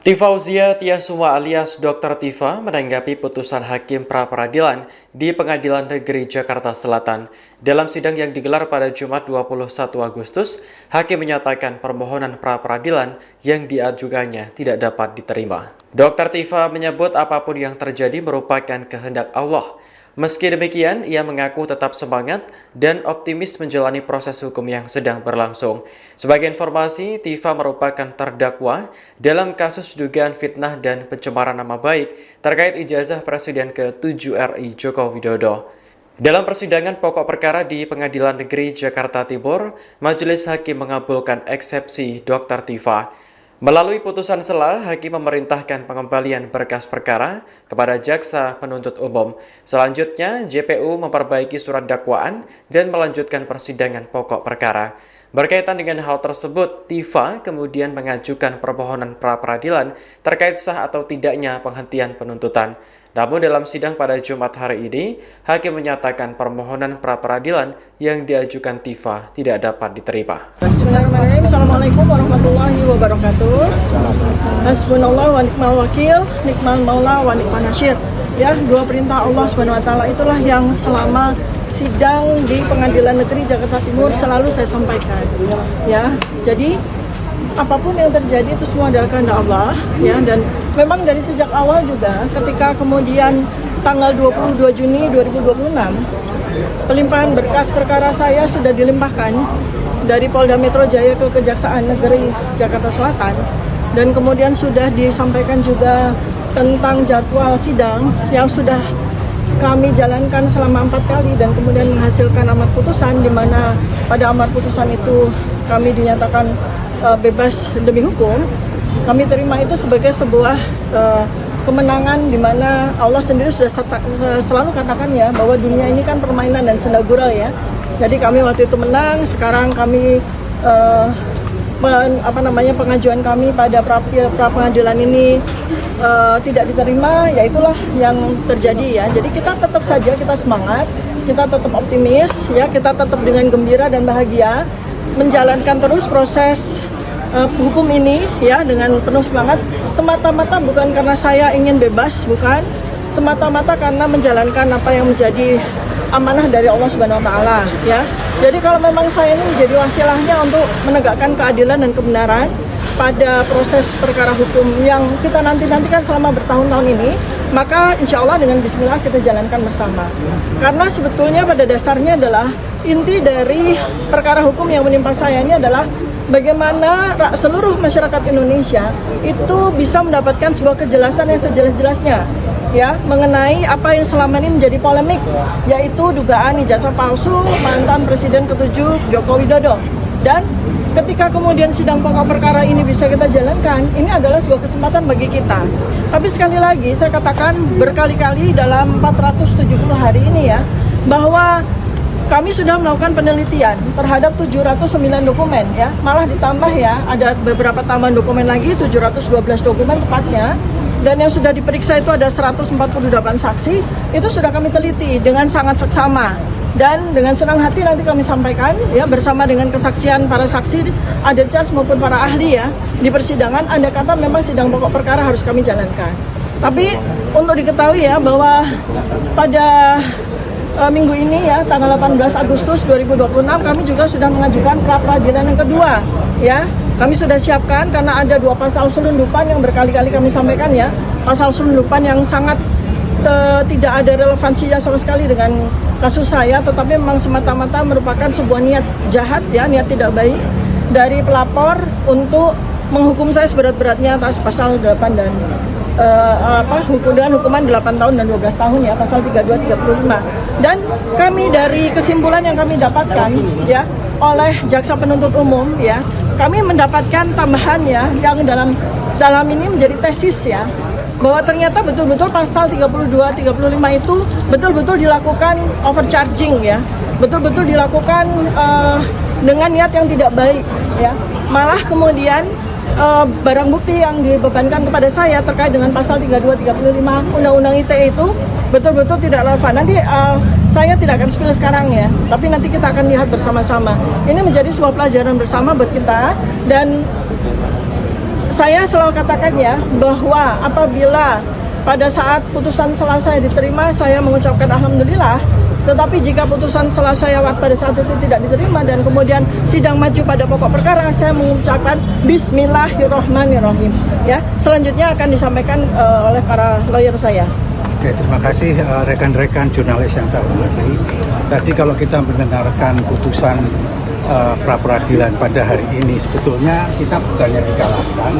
Tifauzia Tiasuma alias Dr. Tifa menanggapi putusan Hakim Pra-Peradilan di Pengadilan Negeri Jakarta Selatan. Dalam sidang yang digelar pada Jumat 21 Agustus, Hakim menyatakan permohonan pra-peradilan yang diajukannya tidak dapat diterima. Dr. Tifa menyebut apapun yang terjadi merupakan kehendak Allah. Meski demikian, ia mengaku tetap semangat dan optimis menjalani proses hukum yang sedang berlangsung. Sebagai informasi, Tifa merupakan terdakwa dalam kasus dugaan fitnah dan pencemaran nama baik terkait ijazah Presiden ke-7 RI Joko Widodo. Dalam persidangan pokok perkara di Pengadilan Negeri Jakarta Timur, Majelis Hakim mengabulkan eksepsi Dr. Tifa. Melalui putusan sela, Hakim memerintahkan pengembalian berkas perkara kepada Jaksa Penuntut Umum. Selanjutnya, JPU memperbaiki surat dakwaan dan melanjutkan persidangan pokok perkara. Berkaitan dengan hal tersebut, Tifa kemudian mengajukan permohonan pra-peradilan terkait sah atau tidaknya penghentian penuntutan. Namun dalam sidang pada Jumat hari ini, Hakim menyatakan permohonan pra-peradilan yang diajukan Tifa tidak dapat diterima. Bismillahirrahmanirrahim. Assalamualaikum warahmatullahi wabarakatuh. Hasbunallah wa ni'mal wakil, nikmal maula wa ni'man nasyir. Ya, dua perintah Allah Subhanahu wa taala itulah yang selama sidang di Pengadilan Negeri Jakarta Timur selalu saya sampaikan. Ya, jadi apapun yang terjadi itu semua adalah kehendak Allah, ya, dan memang dari sejak awal juga ketika kemudian tanggal 22 Juni 2026 pelimpahan berkas perkara saya sudah dilimpahkan dari Polda Metro Jaya ke Kejaksaan Negeri Jakarta Selatan, dan kemudian sudah disampaikan juga tentang jadwal sidang yang sudah kami jalankan selama 4 kali dan kemudian menghasilkan amar putusan, di mana pada amar putusan itu kami dinyatakan bebas demi hukum. Kami terima itu sebagai sebuah kemenangan, di mana Allah sendiri sudah selalu katakan ya bahwa dunia ini kan permainan dan senda gurau ya. Jadi kami waktu itu menang, sekarang kami pengajuan kami pada pra-peradilan ini tidak diterima, ya itulah yang terjadi ya. Jadi kita tetap saja, kita semangat, kita tetap optimis ya, kita tetap dengan gembira dan bahagia menjalankan terus proses hukum ini ya dengan penuh semangat, semata-mata bukan karena saya ingin bebas, bukan, semata-mata karena menjalankan apa yang menjadi amanah dari Allah Subhanahu wa taala ya. Jadi kalau memang saya ini menjadi wasilahnya untuk menegakkan keadilan dan kebenaran pada proses perkara hukum yang kita nantikan selama bertahun-tahun ini, maka insya Allah dengan bismillah kita jalankan bersama. Karena sebetulnya pada dasarnya adalah inti dari perkara hukum yang menimpa saya ini adalah bagaimana seluruh masyarakat Indonesia itu bisa mendapatkan sebuah kejelasan yang sejelas-jelasnya ya mengenai apa yang selama ini menjadi polemik, yaitu dugaan ijazah palsu mantan Presiden ke-7 Joko Widodo. Dan ketika kemudian sidang pokok perkara ini bisa kita jalankan, ini adalah sebuah kesempatan bagi kita. Tapi sekali lagi saya katakan berkali-kali dalam 470 hari ini ya, bahwa kami sudah melakukan penelitian terhadap 709 dokumen ya, malah ditambah ya, ada beberapa tambahan dokumen lagi, 712 dokumen tepatnya, dan yang sudah diperiksa itu ada 148 saksi, itu sudah kami teliti dengan sangat seksama. Dan dengan senang hati nanti kami sampaikan ya bersama dengan kesaksian para saksi, ada charge maupun para ahli ya di persidangan, andai kata memang sidang pokok perkara harus kami jalankan. Tapi untuk diketahui ya bahwa pada minggu ini ya tanggal 18 Agustus 2026 kami juga sudah mengajukan pra-peradilan yang kedua ya. Kami sudah siapkan karena ada 2 pasal selundupan yang berkali-kali kami sampaikan ya, pasal selundupan yang sangat tidak ada relevansinya sama sekali dengan kasus saya, tetapi memang semata-mata merupakan sebuah niat jahat ya, niat tidak baik dari pelapor untuk menghukum saya seberat-beratnya atas pasal 8 dan hukuman 8 tahun dan 12 tahun ya, pasal 32 35. Dan kami dari kesimpulan yang kami dapatkan ya oleh Jaksa Penuntut Umum ya, kami mendapatkan tambahan ya yang dalam ini menjadi tesis ya, bahwa ternyata betul-betul pasal 32 35 itu betul-betul dilakukan overcharging ya, betul-betul dilakukan dengan niat yang tidak baik ya. Malah kemudian barang bukti yang dibebankan kepada saya terkait dengan pasal 32 35 Undang-Undang ITE itu betul-betul tidak relevan. Nanti saya tidak akan spill sekarang ya, tapi nanti kita akan lihat bersama-sama. Ini menjadi sebuah pelajaran bersama buat kita, dan Saya selalu katakan ya bahwa apabila pada saat putusan Selasa diterima, saya mengucapkan alhamdulillah. Tetapi jika putusan Selasa pada saat itu tidak diterima dan kemudian sidang maju pada pokok perkara, saya mengucapkan Bismillahirrohmanirrohim. Ya, selanjutnya akan disampaikan oleh para lawyer saya. Oke, terima kasih rekan-rekan jurnalis yang saya hormati. Tadi kalau kita mendengarkan putusan pra peradilan pada hari ini, sebetulnya kita bukannya dikalahkan,